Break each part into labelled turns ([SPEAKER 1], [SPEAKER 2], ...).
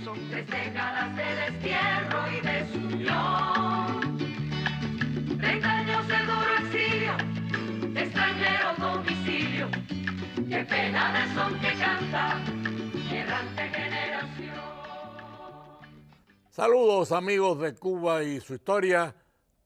[SPEAKER 1] Son 3 décadas de destierro y desunión, 30 años de duro exilio, de extranjero domicilio. Qué pena de son que canta errante generación.
[SPEAKER 2] Saludos amigos de Cuba y su historia,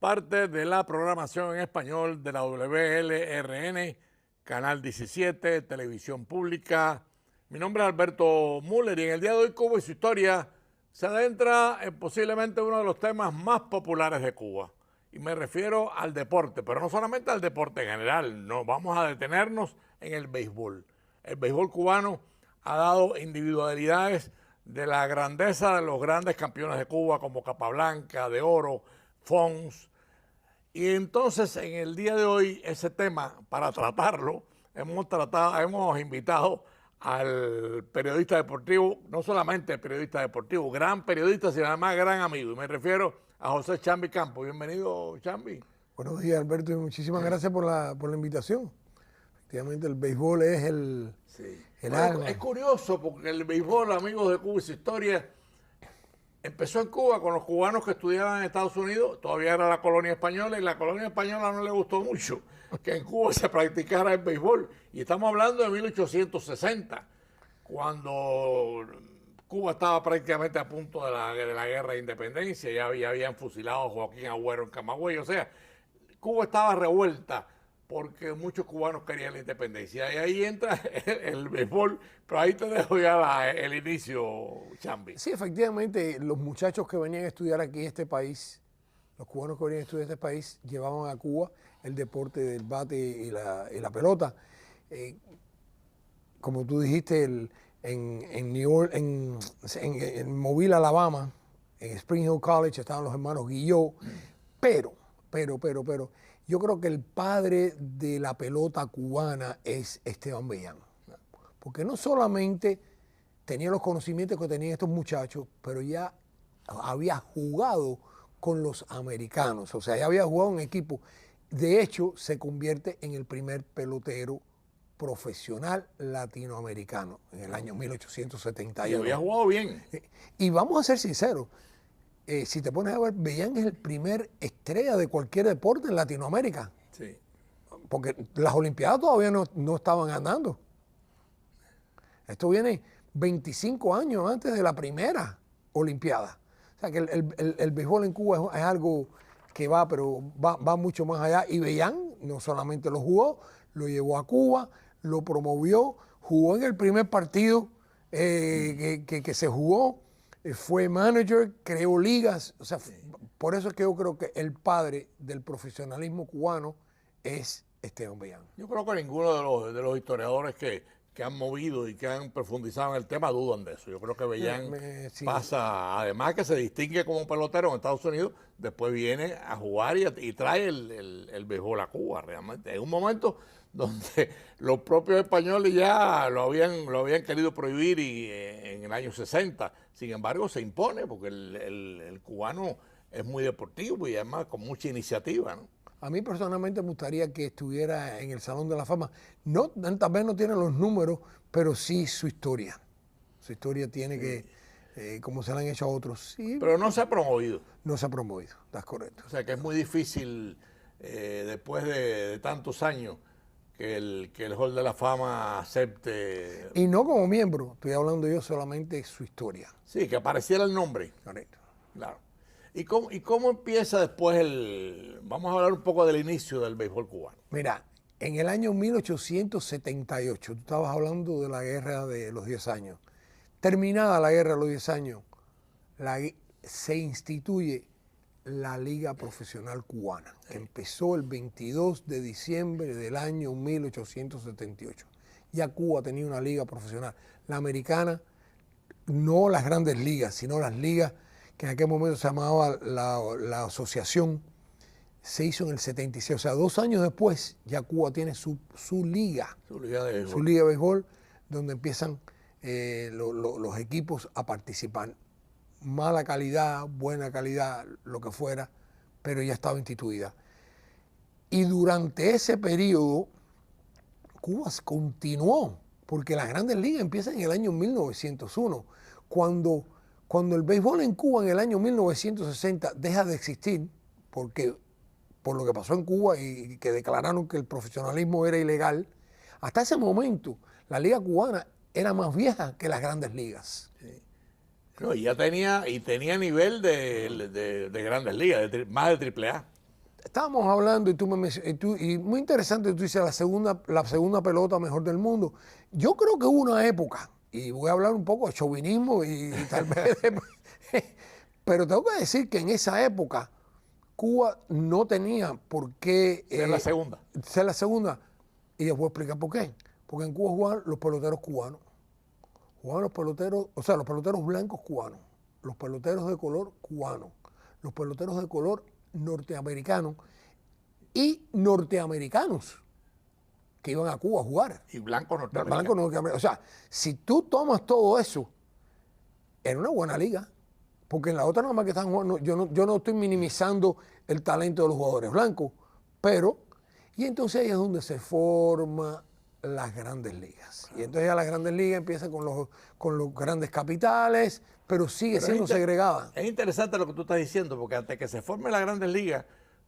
[SPEAKER 2] parte de la programación en español de la WLRN, Canal 17, Televisión Pública. Mi nombre es Alberto Müller y en el día de hoy Cuba y su historia se adentra en posiblemente uno de los temas más populares de Cuba. Y me refiero al deporte, pero no solamente al deporte en general, no, vamos a detenernos en el béisbol. El béisbol cubano ha dado individualidades de la grandeza de los grandes campeones de Cuba como Capablanca, De Oro, Fons. Y entonces en el día de hoy ese tema, para tratarlo, hemos invitado al periodista deportivo, no solamente periodista deportivo, gran periodista, sino además gran amigo. Y me refiero a José Chambi Campos. Bienvenido, Chambi.
[SPEAKER 3] Buenos días, Alberto, y muchísimas gracias por la invitación. Efectivamente, el béisbol es el alma.
[SPEAKER 2] Es curioso porque el béisbol, amigos de Cuba y su historia, empezó en Cuba con los cubanos que estudiaban en Estados Unidos, todavía era la colonia española, y la colonia española no le gustó mucho que en Cuba se practicara el béisbol. Y estamos hablando de 1860, cuando Cuba estaba prácticamente a punto de la guerra de independencia, ya habían fusilado a Joaquín Agüero en Camagüey, o sea, Cuba estaba revuelta porque muchos cubanos querían la independencia. Y ahí entra el béisbol, pero ahí te dejo ya el inicio, Chambi.
[SPEAKER 3] Sí, efectivamente, los muchachos que venían a estudiar aquí en este país, los cubanos que venían a estudiar en este país, llevaban a Cuba el deporte del bate y la pelota. Como tú dijiste, en Mobile, Alabama, en Spring Hill College, estaban los hermanos Guillot, pero, yo creo que el padre de la pelota cubana es Esteban Bellán. Porque no solamente tenía los conocimientos que tenían estos muchachos, pero ya había jugado con los americanos. O sea, ya había jugado en equipo. De hecho, se convierte en el primer pelotero profesional latinoamericano en el año 1871.
[SPEAKER 2] Y había jugado bien.
[SPEAKER 3] Y vamos a ser sinceros. Si te pones a ver, Bellán es el primer estrella de cualquier deporte en Latinoamérica.
[SPEAKER 2] Sí.
[SPEAKER 3] Porque las Olimpiadas todavía no estaban andando. Esto viene 25 años antes de la primera Olimpiada. O sea que el béisbol en Cuba es algo que va mucho más allá. Y Bellán no solamente lo jugó, lo llevó a Cuba, lo promovió, jugó en el primer partido que se jugó. Fue manager, creó ligas, o sea, por eso es que yo creo que el padre del profesionalismo cubano es Esteban Bellán.
[SPEAKER 2] Yo creo que ninguno de los historiadores que han movido y que han profundizado en el tema dudan de eso. Yo creo que Bellán pasa, además que se distingue como pelotero en Estados Unidos, después viene a jugar y trae el béisbol a Cuba realmente. En un momento donde los propios españoles ya lo habían querido prohibir en el año 60. Sin embargo, se impone porque el cubano es muy deportivo y además con mucha iniciativa, ¿no?
[SPEAKER 3] A mí personalmente me gustaría que estuviera en el Salón de la Fama. No, tal vez no tiene los números, pero sí su historia. Su historia tiene que, como se la han hecho a otros. Sí,
[SPEAKER 2] pero no se ha promovido.
[SPEAKER 3] No se ha promovido, estás correcto.
[SPEAKER 2] O sea que es muy difícil, después de tantos años, que el Hall de la Fama acepte.
[SPEAKER 3] Y no como miembro, estoy hablando yo solamente de su historia.
[SPEAKER 2] Sí, que apareciera el nombre.
[SPEAKER 3] Correcto.
[SPEAKER 2] Claro. ¿Y cómo empieza después vamos a hablar un poco del inicio del béisbol cubano?
[SPEAKER 3] Mira, en el año 1878, tú estabas hablando de la guerra de los 10 años. Terminada la guerra de los 10 años, se instituye la Liga Profesional Cubana, que empezó el 22 de diciembre del año 1878. Ya Cuba tenía una liga profesional. La americana, no las grandes ligas, sino las ligas que en aquel momento se llamaba la asociación, se hizo en el 76. O sea, 2 años después ya Cuba tiene su liga.
[SPEAKER 2] Su liga de béisbol.
[SPEAKER 3] Su liga de béisbol, donde empiezan los equipos a participar. Mala calidad, buena calidad, lo que fuera, pero ya estaba instituida. Y durante ese periodo, Cuba continuó, porque las grandes ligas empiezan en el año 1901, cuando Cuando el béisbol en Cuba en el año 1960 deja de existir, porque por lo que pasó en Cuba y que declararon que el profesionalismo era ilegal, hasta ese momento la liga cubana era más vieja que las grandes ligas.
[SPEAKER 2] No, y ya tenía nivel de grandes ligas, más de AAA.
[SPEAKER 3] Estábamos hablando y muy interesante, tú dices la segunda pelota mejor del mundo. Yo creo que hubo una época, y voy a hablar un poco de chauvinismo y tal vez, pero tengo que decir que en esa época Cuba no tenía por qué
[SPEAKER 2] Ser la segunda.
[SPEAKER 3] ser la segunda. Y les voy a explicar por qué. Porque en Cuba jugaban los peloteros cubanos. Jugaban los peloteros, o sea, los peloteros blancos cubanos, los peloteros de color cubanos, los peloteros de color norteamericanos y norteamericanos que iban a Cuba a jugar.
[SPEAKER 2] Y blancos norteamericanos.
[SPEAKER 3] Blancos norteamericanos. O sea, si tú tomas todo eso, era una buena liga. Porque en la otra nada más que están jugando, yo no estoy minimizando el talento de los jugadores blancos, pero, y entonces ahí es donde se forman las grandes ligas. Y entonces ya las grandes ligas empiezan con los grandes capitales, pero sigue siendo segregada.
[SPEAKER 2] Es interesante lo que tú estás diciendo, porque antes que se forme las grandes ligas,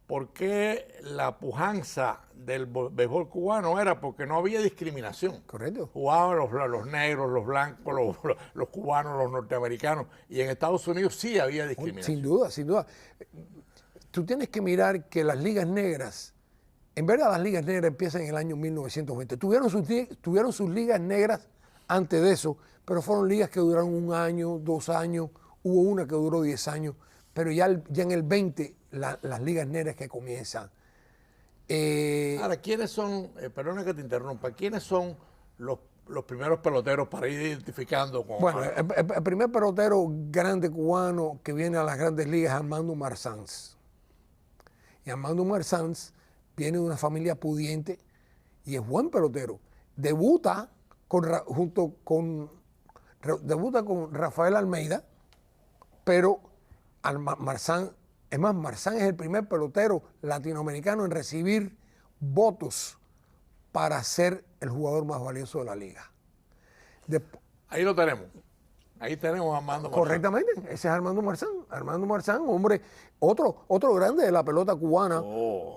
[SPEAKER 2] ¿por qué la pujanza del béisbol cubano era? Porque no había discriminación.
[SPEAKER 3] Correcto.
[SPEAKER 2] Jugaban los negros, los blancos, los cubanos, los norteamericanos. Y en Estados Unidos sí había discriminación.
[SPEAKER 3] Sin duda, sin duda. Tú tienes que mirar que las ligas negras, en verdad las ligas negras empiezan en el año 1920. Tuvieron sus ligas negras antes de eso, pero fueron ligas que duraron 1 año, 2 años, hubo una que duró 10 años, pero ya en el 20 las ligas negras que comienzan.
[SPEAKER 2] Ahora, ¿quiénes son, perdona que te interrumpa, quiénes son los primeros peloteros para ir identificando?
[SPEAKER 3] Bueno, el primer pelotero grande cubano que viene a las grandes ligas es Armando Marsanz. Y Armando Marsanz viene de una familia pudiente y es buen pelotero. Debuta con Rafael Almeida, pero Marsanz es el primer pelotero latinoamericano en recibir votos para ser el jugador más valioso de la liga.
[SPEAKER 2] Ahí lo tenemos. Ahí tenemos a Armando Marsanz.
[SPEAKER 3] Correctamente, ese es Armando Marsanz. Armando Marsanz, hombre, otro grande de la pelota cubana,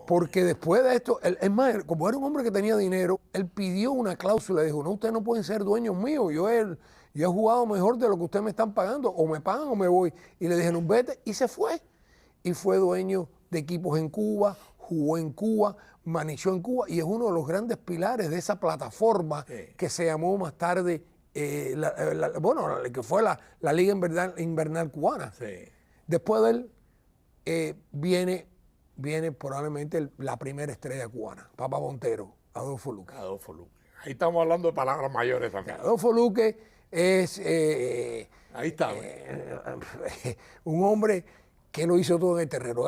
[SPEAKER 3] porque después de esto, es más, como era un hombre que tenía dinero, él pidió una cláusula, dijo, no, ustedes no pueden ser dueños míos, yo he jugado mejor de lo que ustedes me están pagando, o me pagan o me voy. Y le dijeron, vete, y se fue. Y fue dueño de equipos en Cuba, jugó en Cuba, manejó en Cuba, y es uno de los grandes pilares de esa plataforma que se llamó más tarde que fue la Liga Invernal Cubana.
[SPEAKER 2] Sí.
[SPEAKER 3] Después de él viene probablemente la primera estrella cubana, Papa Montero, Adolfo Luque.
[SPEAKER 2] Adolfo Luque. Ahí estamos hablando de palabras mayores también.
[SPEAKER 3] Adolfo Luque es
[SPEAKER 2] ahí está.
[SPEAKER 3] Un hombre que lo hizo todo en el terreno.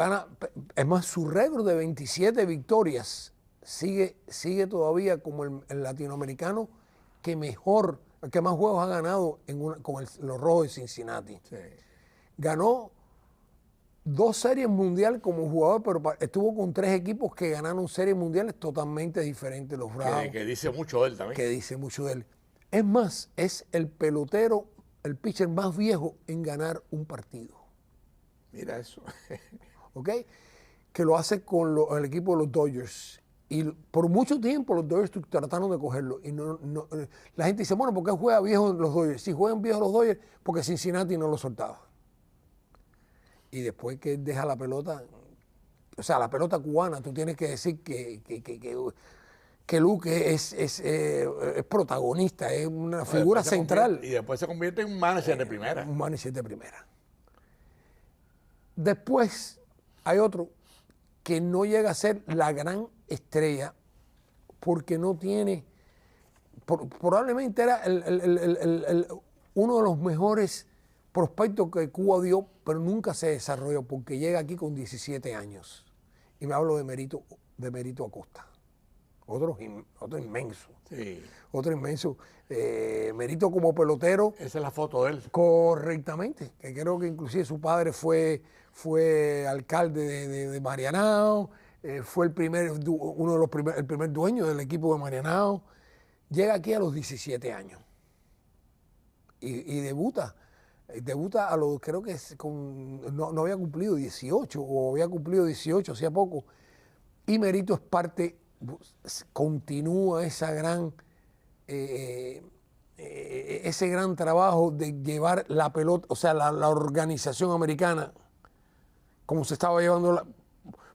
[SPEAKER 3] Es más, su récord de 27 victorias sigue todavía como el latinoamericano que más juegos ha ganado con los Rojos de Cincinnati.
[SPEAKER 2] Sí.
[SPEAKER 3] Ganó 2 series mundiales como jugador, pero estuvo con 3 equipos que ganaron series mundiales totalmente diferentes. Los Bravos.
[SPEAKER 2] Que dice mucho de él también.
[SPEAKER 3] Que dice mucho de él. Es más, es el pelotero, el pitcher más viejo en ganar un partido.
[SPEAKER 2] Mira eso.
[SPEAKER 3] ¿Ok? Que lo hace con el equipo de los Dodgers. Y por mucho tiempo los Dodgers trataron de cogerlo. Y la gente dice, bueno, ¿por qué juega viejo los Dodgers? Si juegan viejos los Dodgers, porque Cincinnati no lo soltaba. Y después que deja la pelota, o sea, la pelota cubana, tú tienes que decir que Luque es protagonista, es una figura central.
[SPEAKER 2] Y después se convierte en un manager de primera.
[SPEAKER 3] Un manager de primera. Después hay otro que no llega a ser la gran estrella porque no tiene, probablemente era uno de los mejores prospectos que Cuba dio, pero nunca se desarrolló porque llega aquí con 17 años. Y me hablo de Merito Acosta. Otro inmenso.
[SPEAKER 2] Sí.
[SPEAKER 3] Otro inmenso. Merito como pelotero.
[SPEAKER 2] Esa es la foto de él.
[SPEAKER 3] Correctamente. Que creo que inclusive su padre fue alcalde de Marianao. Fue el primer dueño del equipo de Marianao. Llega aquí a los 17 años. Y debuta Debuta a los, creo que no había cumplido 18 o había cumplido 18 hacía poco. Y Merito es parte, continúa esa ese gran trabajo de llevar la pelota, o sea, la organización americana, como se estaba llevando.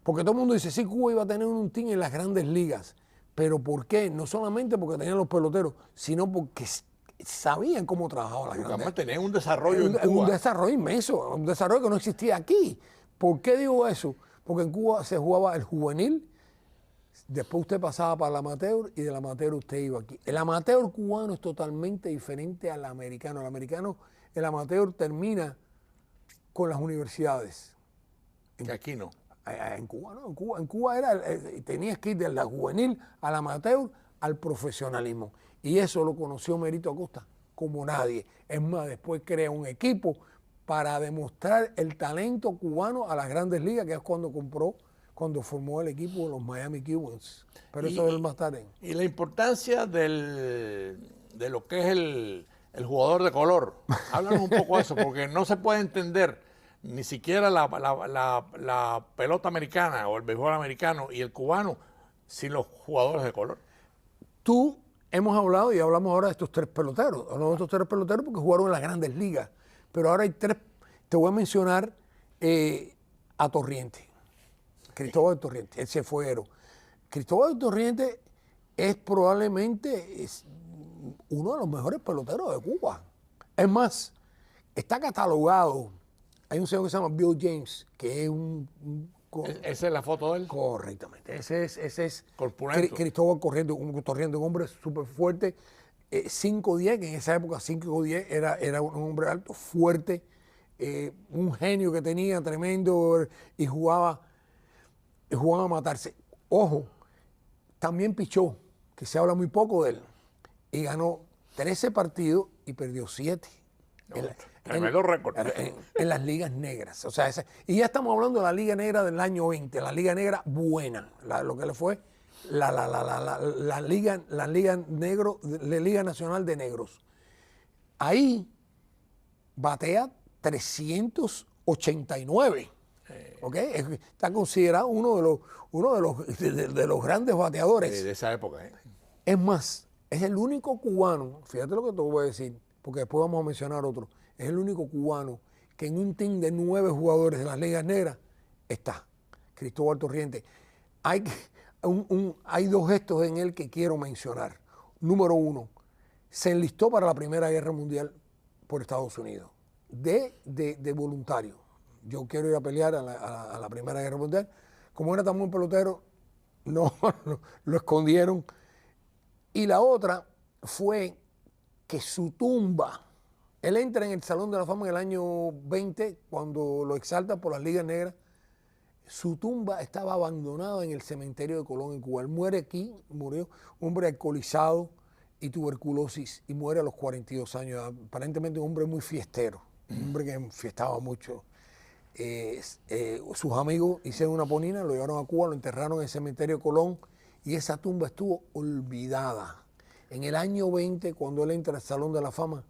[SPEAKER 3] Porque todo el mundo dice, sí, Cuba iba a tener un team en las grandes ligas. Pero ¿por qué? No solamente porque tenían los peloteros, sino porque sabían cómo trabajaba la grandes ligas.
[SPEAKER 2] Además tenían un desarrollo en Cuba.
[SPEAKER 3] Un desarrollo inmenso, un desarrollo que no existía aquí. ¿Por qué digo eso? Porque en Cuba se jugaba el juvenil, después usted pasaba para el amateur y del amateur usted iba aquí. El amateur cubano es totalmente diferente al americano. El amateur termina con las universidades.
[SPEAKER 2] Que aquí no.
[SPEAKER 3] En Cuba no, en Cuba era, tenías que ir de la juvenil al amateur al profesionalismo. Y eso lo conoció Merito Acosta como nadie. Es más, después crea un equipo para demostrar el talento cubano a las grandes ligas, que es cuando formó el equipo de los Miami Cubans. Pero eso es más tarde.
[SPEAKER 2] Y la importancia de lo que es el jugador de color. Háblanos un poco de eso, porque no se puede entender ni siquiera la pelota americana o el béisbol americano y el cubano sin los jugadores de color.
[SPEAKER 3] Hemos hablado y hablamos ahora de estos tres peloteros. Hablamos de estos tres peloteros porque jugaron en las grandes ligas. Pero ahora hay tres. Te voy a mencionar a Torriente. Cristóbal Torriente, ese fue héroe. Cristóbal Torriente es probablemente uno de los mejores peloteros de Cuba. Es más, está catalogado. Hay un señor que se llama Bill James, que es
[SPEAKER 2] ¿Esa es la foto de él?
[SPEAKER 3] Correctamente. Ese es
[SPEAKER 2] Cristóbal
[SPEAKER 3] Torriente, un hombre súper fuerte. 5'10", que en esa época 5'10" era un hombre alto, fuerte, un genio que tenía tremendo y jugaba a matarse. Ojo, también pichó, que se habla muy poco de él, y ganó 13 partidos y perdió 7.
[SPEAKER 2] Tremendo récord.
[SPEAKER 3] En las ligas negras. O sea, y ya estamos hablando de la Liga Negra del año 20, la Liga Negra buena, lo que le fue la Liga Nacional de Negros. Ahí batea 389. ¿Okay? Está considerado uno de los grandes bateadores.
[SPEAKER 2] De esa época.
[SPEAKER 3] Es más, es el único cubano, fíjate lo que te voy a decir, porque después vamos a mencionar otro, es el único cubano que en un team de 9 jugadores de las ligas negras está, Cristóbal Torriente. Hay 2 gestos en él que quiero mencionar. Número 1, se enlistó para la Primera Guerra Mundial por Estados Unidos, de voluntario. Yo quiero ir a pelear a la Primera Guerra Mundial. Como era tan buen pelotero, no lo escondieron. Y la otra fue que su tumba, él entra en el Salón de la Fama en el año 20, cuando lo exaltan por las ligas negras. Su tumba estaba abandonada en el cementerio de Colón en Cuba. Él muere aquí, murió hombre alcoholizado y tuberculosis, y muere a los 42 años. Aparentemente un hombre muy fiestero, un hombre que fiestaba mucho. Sus amigos hicieron una ponina, lo llevaron a Cuba, lo enterraron en el cementerio de Colón, y esa tumba estuvo olvidada. En el año 20, cuando él entra al Salón de la Fama,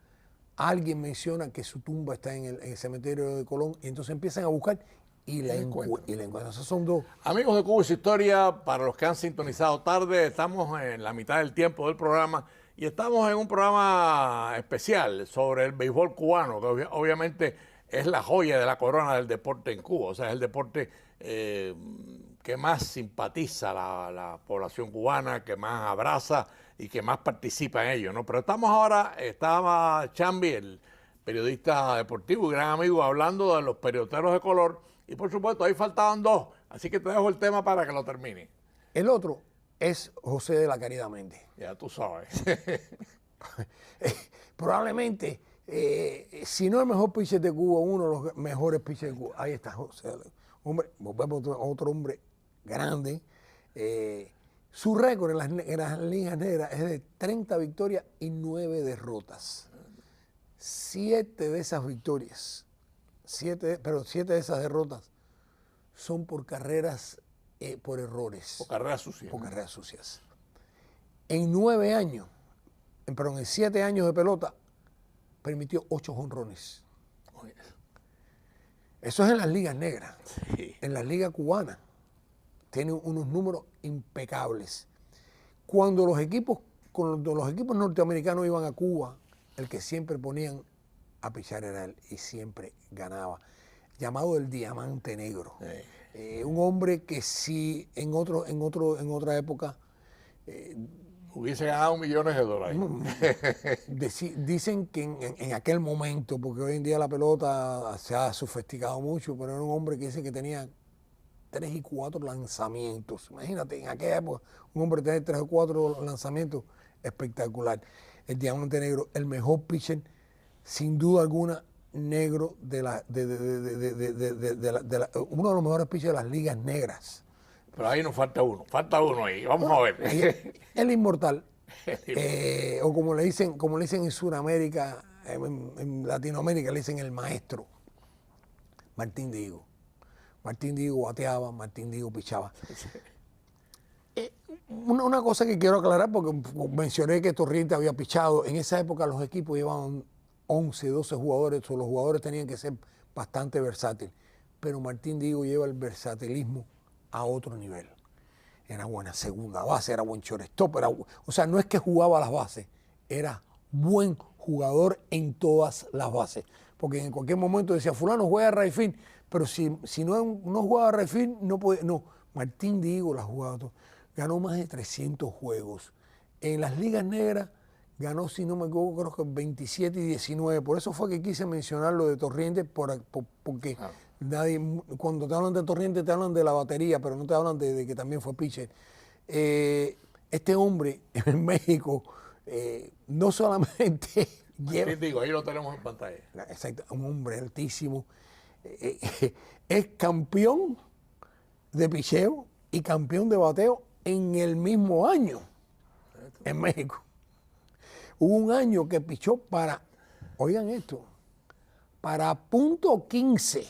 [SPEAKER 3] alguien menciona que su tumba está en el cementerio de Colón, y entonces empiezan a buscar y la encuentran. Esos son 2.
[SPEAKER 2] Amigos de Cuba y su Historia, para los que han sintonizado tarde, estamos en la mitad del tiempo del programa y estamos en un programa especial sobre el béisbol cubano, que obviamente es la joya de la corona del deporte en Cuba. O sea, es el deporte que más simpatiza a la población cubana, que más abraza y que más participa en ello, ¿no? Pero estaba Chambi, el periodista deportivo y gran amigo, hablando de los peloteros de color, y por supuesto ahí faltaban 2, así que te dejo el tema para que lo termine.
[SPEAKER 3] El otro es José de la Caridad Méndez.
[SPEAKER 2] Ya tú sabes.
[SPEAKER 3] Probablemente, si no el mejor pitcher de Cuba, uno de los mejores pitchers de Cuba. Ahí está José. Hombre, volvemos a otro hombre grande. Su récord en las ligas negras es de 30 victorias y 9 derrotas. 7 de esas victorias, 7 de esas derrotas son por carreras, por errores.
[SPEAKER 2] Por carreras sucias.
[SPEAKER 3] Por carreras sucias. En 9 años, en 7 años de pelota, permitió 8 jonrones. Eso es en las ligas negras.
[SPEAKER 2] Sí.
[SPEAKER 3] En las ligas cubanas tiene unos números impecables. Cuando los equipos norteamericanos iban a Cuba, el que siempre ponían a pichar era él y siempre ganaba. Llamado el Diamante Negro. Un hombre que sí en otra época
[SPEAKER 2] Hubiese ganado millones de dólares.
[SPEAKER 3] dicen que en aquel momento, porque hoy en día la pelota se ha sofisticado mucho, pero era un hombre que dice que tenía 3 y 4 lanzamientos. Imagínate, en aquella época, un hombre tener 3 o 4 lanzamientos, espectacular. El Diamante Negro, el mejor pitcher, sin duda alguna, negro uno de los mejores pitchers de las ligas negras.
[SPEAKER 2] Pero ahí nos falta uno ahí. Vamos a ver.
[SPEAKER 3] El inmortal, o como le dicen en Sudamérica, en Latinoamérica le dicen el maestro, Martín Diego. Martín Diego bateaba, Martín Diego pichaba. Una cosa que quiero aclarar, porque mencioné que Torriente había pichado, en esa época los equipos llevaban 11, 12 jugadores, o los jugadores tenían que ser bastante versátiles, pero Martín Diego lleva el versatilismo a otro nivel. Era buena segunda base, era buen shortstop, o sea, no es que jugaba las bases, era buen jugador en todas las bases, porque en cualquier momento decía, fulano juega a right field, pero si no jugaba a right field, no puede, no. Martín Diego la jugaba todo. Ganó más de 300 juegos. En las ligas negras ganó, si no me equivoco, creo que 27 y 19. Por eso fue que quise mencionar lo de Torriente, porque nadie, cuando te hablan de Torriente te hablan de la batería, pero no te hablan de que también fue pitcher. Este hombre en México no solamente
[SPEAKER 2] lleva... Digo, ahí lo tenemos en pantalla.
[SPEAKER 3] Exacto, un hombre altísimo. Es campeón de picheo y campeón de bateo en el mismo año en México. Hubo un año que pichó para, oigan esto, para .15.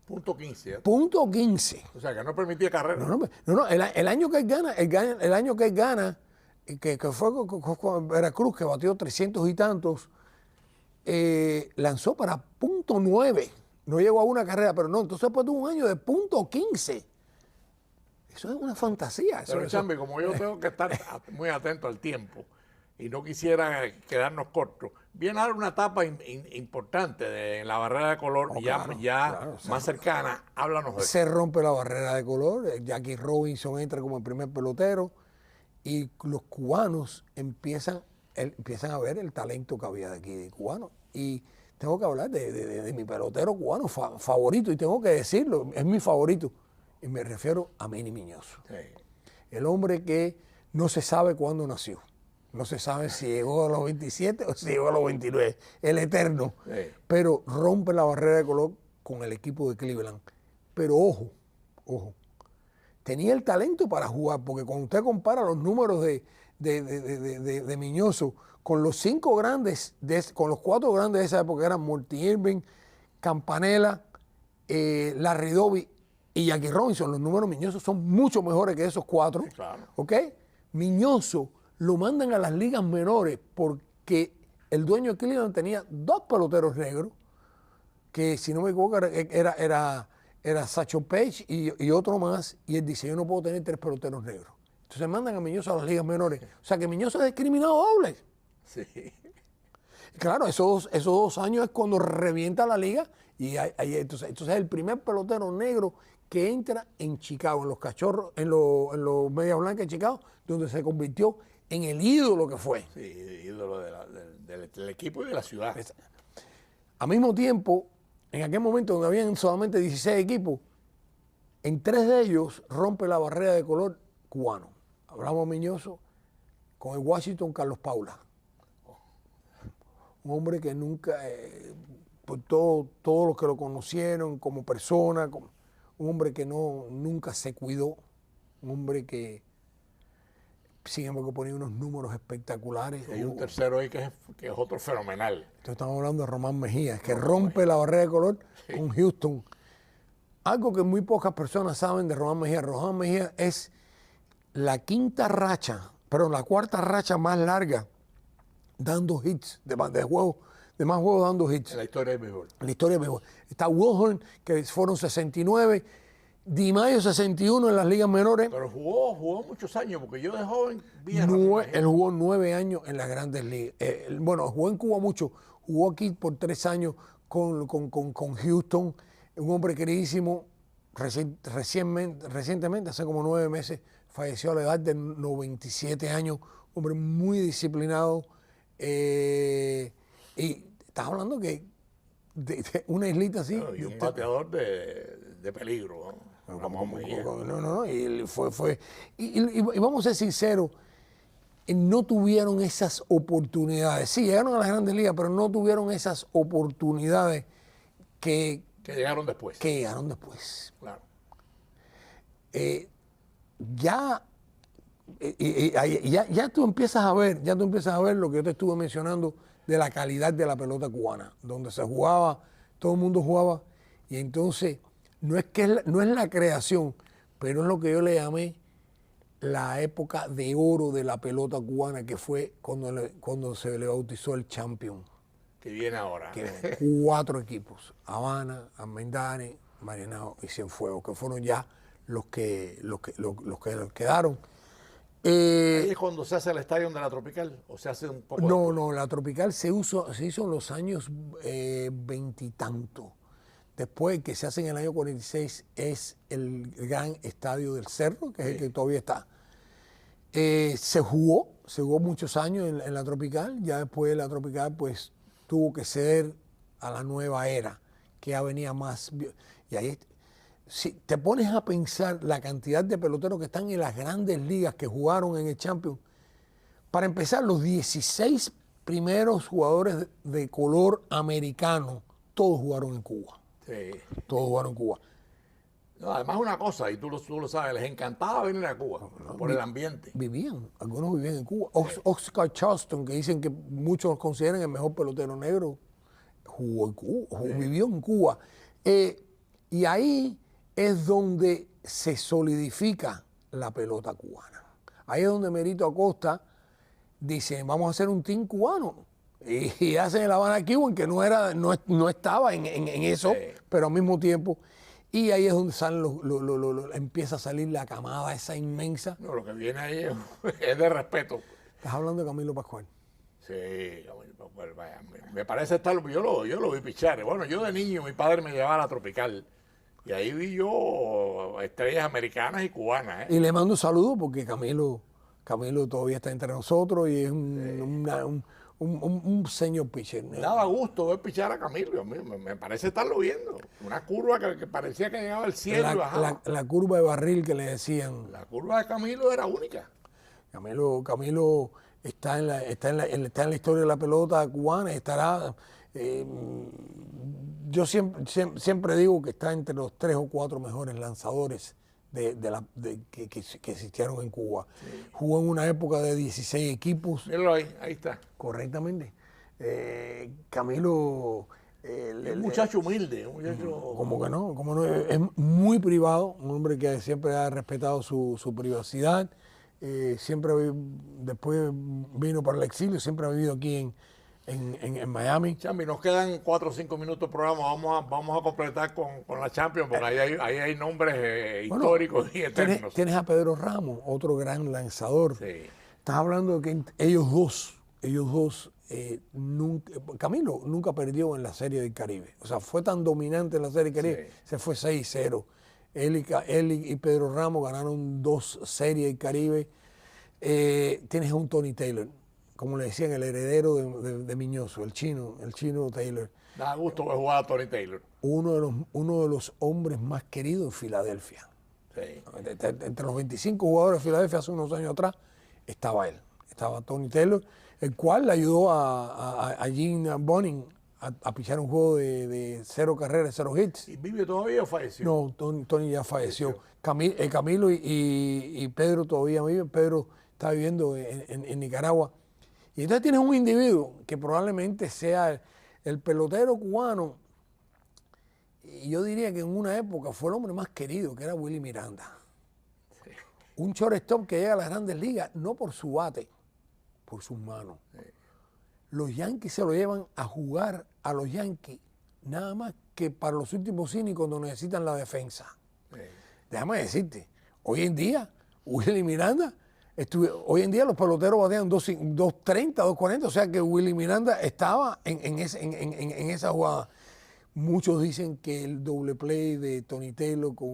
[SPEAKER 2] Punto 15. O sea, que no permitía carrera.
[SPEAKER 3] No, el año que él gana, que fue con Veracruz, que batió 300 y tantos, lanzó para .9. No llegó a una carrera, pero no, entonces pues tuvo un año de .15. Eso es una fantasía.
[SPEAKER 2] Pero Chambi, como yo tengo que estar muy atento al tiempo y no quisiera quedarnos cortos, viene ahora una etapa importante en la barrera de color, claro, más cercana. Háblanos de eso.
[SPEAKER 3] Se rompe la barrera de color, Jackie Robinson entra como el primer pelotero y los cubanos empiezan a ver el talento que había de aquí de cubanos. Y tengo que hablar de mi pelotero cubano favorito, y tengo que decirlo, es mi favorito. Y me refiero a Manny Miñoso. Sí. El hombre que no se sabe cuándo nació. No se sabe si llegó a los 27 o si llegó a los 29. El eterno. Sí. Pero rompe la barrera de color con el equipo de Cleveland. Pero ojo, tenía el talento para jugar, porque cuando usted compara los números de Miñoso con los 5 grandes, con los 4 grandes de esa época, eran Morty Irving, Campanella, Larry Doby y Jackie Robinson, los números Miñoso son mucho mejores que esos 4. Sí, claro. ¿Ok? Miñoso lo mandan a las ligas menores porque el dueño de Cleveland tenía 2 peloteros negros, que si no me equivoco era Satchel Paige y otro más, y él dice, yo no puedo tener 3 peloteros negros. Entonces mandan a Miñoso a las ligas menores. O sea que Miñoso es discriminado doble. Sí. Claro, esos 2 años es cuando revienta la liga, y entonces es el primer pelotero negro que entra en Chicago, en los Cachorros, en los Medias Blancas de Chicago, donde se convirtió en el ídolo que fue.
[SPEAKER 2] Sí, ídolo del equipo y de la ciudad.
[SPEAKER 3] Al mismo tiempo, en aquel momento donde habían solamente 16 equipos, en 3 de ellos rompe la barrera de color cubano. Hablamos Miñoso con el Washington Carlos Paula. Un hombre que nunca, por todos los que lo conocieron como persona, un hombre que nunca se cuidó, un hombre que, sin embargo, ponía unos números espectaculares.
[SPEAKER 2] Y hay un tercero ahí que es otro fenomenal.
[SPEAKER 3] Entonces estamos hablando de Román Mejía, que rompe la barrera de color con Houston. Algo que muy pocas personas saben de Román Mejía. Román Mejía es la 4ª racha más larga dando hits de juego de más juegos dando hits.
[SPEAKER 2] En la historia del béisbol.
[SPEAKER 3] En la historia del béisbol. Está Wilhorn, que fueron 69. Di Mayo, 61 en las ligas menores.
[SPEAKER 2] Pero jugó muchos años, porque yo de joven vi a
[SPEAKER 3] Él jugó 9 años en las grandes ligas. Bueno, jugó en Cuba mucho. Jugó aquí por 3 años con Houston. Un hombre queridísimo. Recientemente, hace como 9 meses, falleció a la edad de 97 años. Hombre muy disciplinado. Y estás hablando que de una islita así.
[SPEAKER 2] Y un bateador de peligro, ¿no?
[SPEAKER 3] No, y fue. Y vamos a ser sinceros, no tuvieron esas oportunidades. Sí, llegaron a las grandes ligas, pero no tuvieron esas oportunidades que
[SPEAKER 2] llegaron después.
[SPEAKER 3] Claro. Ya tú empiezas a ver lo que yo te estuve mencionando de la calidad de la pelota cubana, donde se jugaba, todo el mundo jugaba, y entonces no es la creación, pero es lo que yo le llamé la época de oro de la pelota cubana, que fue cuando se le bautizó el Champion.
[SPEAKER 2] Que viene ahora.
[SPEAKER 3] Que 4 equipos, Habana, Almendares, Marianao y Cienfuegos, que fueron ya los que quedaron.
[SPEAKER 2] ¿Ahí es cuando se hace el estadio de la Tropical? ¿O se hace un poco después?
[SPEAKER 3] No, la Tropical se hizo en los años 20 y tanto. Después, que se hace en el año 46, es el gran estadio del Cerro, que es el que todavía está. Se jugó muchos años en la Tropical. Ya después de la Tropical, pues, tuvo que ceder a la nueva era, que ya venía más. Y ahí, si te pones a pensar la cantidad de peloteros que están en las grandes ligas que jugaron en el Champions, para empezar, los 16 primeros jugadores de color americano, todos jugaron en Cuba.
[SPEAKER 2] Sí.
[SPEAKER 3] Todos jugaron en Cuba.
[SPEAKER 2] No, además una cosa, y tú lo sabes, les encantaba venir a Cuba por el ambiente.
[SPEAKER 3] Algunos vivían en Cuba. Oscar Charleston, que dicen que muchos lo consideran el mejor pelotero negro, jugó en Cuba, vivió en Cuba. Y ahí es donde se solidifica la pelota cubana. Ahí es donde Merito Acosta dice, vamos a hacer un team cubano. Y hacen el Habana Cuban, que no estaba en eso, pero al mismo tiempo. Y ahí es donde salen empieza a salir la camada esa inmensa.
[SPEAKER 2] No, lo que viene ahí es de respeto.
[SPEAKER 3] Estás hablando de Camilo Pascual.
[SPEAKER 2] Sí, Camilo Pascual, vaya, me parece estar, yo lo vi pichar. Bueno, yo de niño, mi padre me llevaba a la Tropical. Y ahí vi yo estrellas americanas y cubanas.
[SPEAKER 3] Y le mando un saludo porque Camilo todavía está entre nosotros y es un señor pitcher.
[SPEAKER 2] Me daba gusto ver pichar a Camilo. A mí me parece estarlo viendo. Una curva que parecía que llegaba al cielo y bajaba.
[SPEAKER 3] La curva de barril que le decían.
[SPEAKER 2] La curva de Camilo era única.
[SPEAKER 3] Camilo está en la historia de la pelota cubana y estará. Yo siempre digo que está entre los 3 o 4 mejores lanzadores que existieron en Cuba. Sí. Jugó en una época de 16 equipos.
[SPEAKER 2] Míralo ahí está.
[SPEAKER 3] Correctamente. Camilo...
[SPEAKER 2] es un muchacho humilde.
[SPEAKER 3] Como que no, es muy privado, un hombre que siempre ha respetado su privacidad. Siempre, después vino para el exilio, siempre ha vivido aquí en Miami.
[SPEAKER 2] Chambi, nos quedan 4 o 5 minutos de programa. Vamos a completar con la Champions, porque ahí hay nombres históricos y eternos.
[SPEAKER 3] Tienes a Pedro Ramos, otro gran lanzador.
[SPEAKER 2] Sí.
[SPEAKER 3] Estás hablando de que ellos dos, Camilo nunca perdió en la Serie del Caribe. O sea, fue tan dominante en la Serie del Caribe, se fue 6-0. Él y Pedro Ramos ganaron 2 Series del Caribe. Tienes a un Tony Taylor, como le decían, el heredero de Miñoso, el chino Taylor.
[SPEAKER 2] Da gusto ver jugar a Tony Taylor.
[SPEAKER 3] Uno de los hombres más queridos en Filadelfia.
[SPEAKER 2] Sí.
[SPEAKER 3] Entre los 25 jugadores de Filadelfia hace unos años atrás, estaba él. Estaba Tony Taylor, el cual le ayudó a Gene Bunning a pichar un juego de 0 carreras, 0 hits.
[SPEAKER 2] ¿Y vive todavía o falleció?
[SPEAKER 3] No, Tony ya falleció. Camilo y Pedro todavía viven. Pedro está viviendo en Nicaragua. Y entonces tienes un individuo que probablemente sea el pelotero cubano, y yo diría que en una época fue el hombre más querido, que era Willy Miranda. Sí. Un shortstop que llega a las grandes ligas, no por su bate, por sus manos. Sí. los Yankees se lo llevan a jugar a los Yankees nada más que para los últimos innings cuando necesitan la defensa. Déjame decirte, hoy en día, Willie Miranda, hoy en día los peloteros batean 230, 240, o sea que Willie Miranda estaba en esa jugada. Muchos dicen que el doble play de Tony Taylor con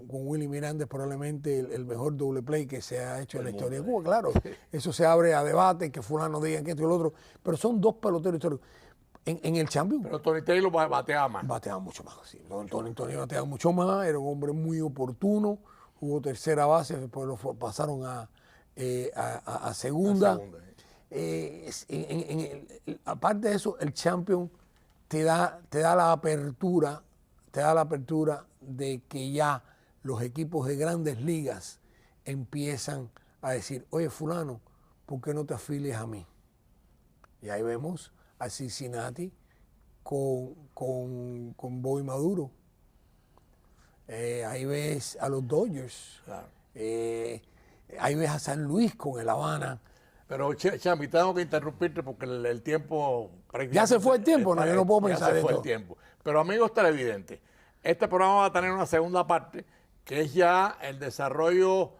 [SPEAKER 3] Willie Miranda es probablemente el mejor doble play que se ha hecho en la historia de Cuba. Claro, eso se abre a debate, que fulano diga que esto y el otro, pero son dos peloteros históricos. En el Champions.
[SPEAKER 2] Pero Tony Taylor bateaba más.
[SPEAKER 3] Bateaba mucho más, sí. Tony bateaba mucho más, era un hombre muy oportuno, jugó tercera base, después lo pasaron a segunda. Aparte de eso, el Champions te da la apertura de que ya los equipos de grandes ligas empiezan a decir, oye fulano, ¿por qué no te afilias a mí? Y ahí vemos a Cincinnati con Bobby Maduro. Ahí ves a los Dodgers.
[SPEAKER 2] Claro.
[SPEAKER 3] Ahí ves a San Luis con el Habana.
[SPEAKER 2] Pero, Chambi, tengo que interrumpirte porque el tiempo...
[SPEAKER 3] ¿Ya se fue el tiempo? No, yo no puedo pensar
[SPEAKER 2] ya se
[SPEAKER 3] esto.
[SPEAKER 2] fue el tiempo. Pero, amigos televidentes, este programa va a tener una segunda parte, que es ya el desarrollo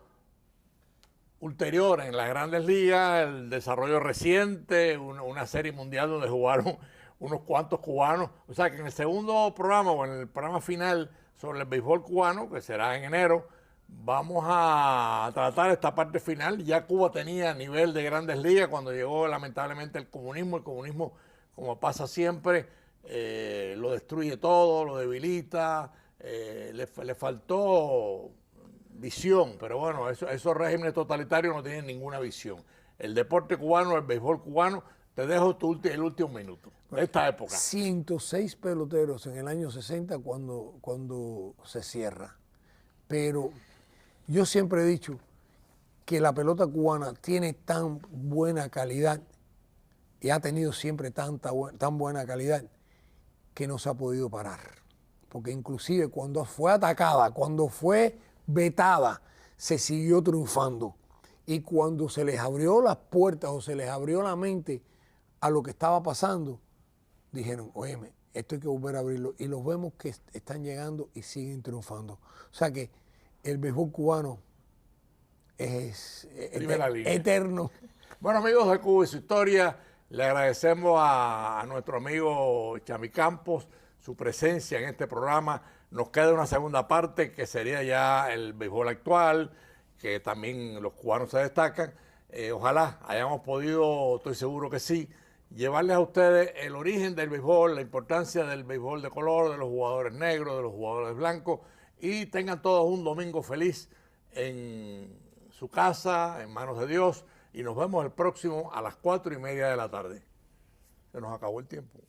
[SPEAKER 2] ulterior en las grandes ligas, el desarrollo reciente, una serie mundial donde jugaron unos cuantos cubanos. O sea que en el segundo programa o en el programa final sobre el béisbol cubano, que será en enero, vamos a tratar esta parte final. Ya Cuba tenía nivel de grandes ligas cuando llegó lamentablemente el comunismo. El comunismo, como pasa siempre, lo destruye todo, lo debilita, le faltó visión, pero bueno, esos regímenes totalitarios no tienen ninguna visión. El deporte cubano, el béisbol cubano, te dejo el último minuto de esta época.
[SPEAKER 3] 106 peloteros en el año 60 cuando se cierra. Pero yo siempre he dicho que la pelota cubana tiene tan buena calidad y ha tenido siempre tan buena calidad que no se ha podido parar. Porque inclusive cuando fue atacada, cuando fue vetada, se siguió triunfando. Y cuando se les abrió las puertas o se les abrió la mente a lo que estaba pasando, dijeron, óyeme, esto hay que volver a abrirlo. Y los vemos que están llegando y siguen triunfando. O sea que el béisbol cubano es eterno.
[SPEAKER 2] Bueno, amigos de Cuba y su historia, le agradecemos a nuestro amigo Chami Campos su presencia en este programa. Nos queda una segunda parte que sería ya el béisbol actual, que también los cubanos se destacan. Ojalá hayamos podido, estoy seguro que sí, llevarles a ustedes el origen del béisbol, la importancia del béisbol de color, de los jugadores negros, de los jugadores blancos, y tengan todos un domingo feliz en su casa, en manos de Dios, y nos vemos el próximo a las 4:30 de la tarde. Se nos acabó el tiempo.